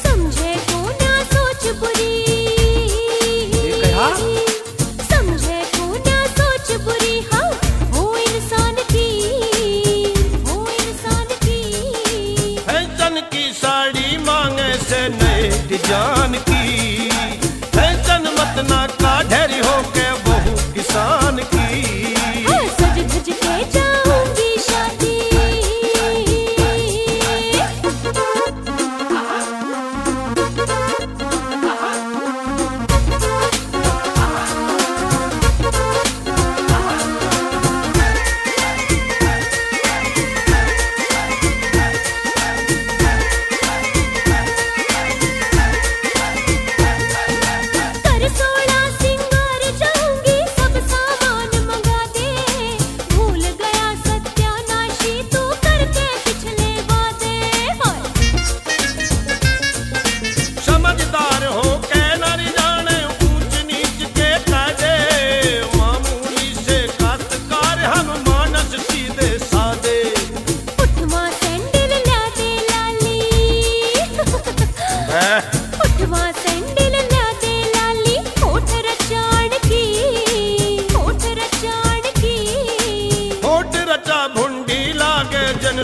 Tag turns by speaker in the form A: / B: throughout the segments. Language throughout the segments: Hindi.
A: समझे को ना सोच बुरी, समझे को ना सोच बुरी, हाँ हो इंसान की, हो इंसान की।
B: फैशन की साड़ी मांगे से नए डिजाइन की, फैशन मत ना का ढेरी हो के बहु किसान की।
A: हाँ, सज धज के जाऊंगी शादी।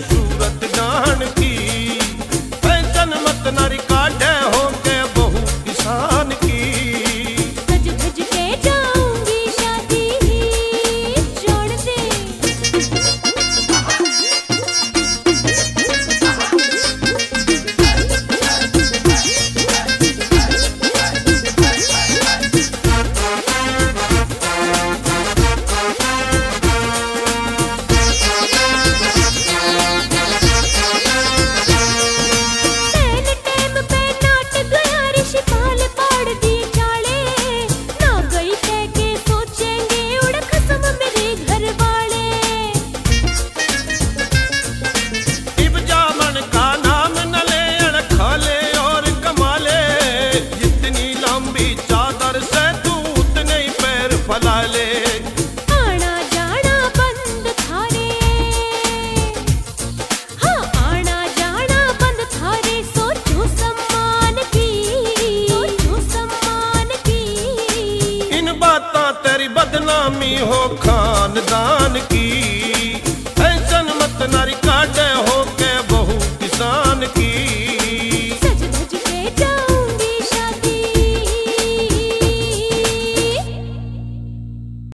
B: सूरत जान की फैशन मत नारी काढ़े हो के बहु किसान की।
A: सज धज के जाऊंगी शादी जोड़ दे। आना जाना बंद थारे, हाँ आना जाना बंद थारे, सोचो सम्मान की, सोचो सम्मान की।
B: इन बातां तेरी बदनामी हो खानदान की।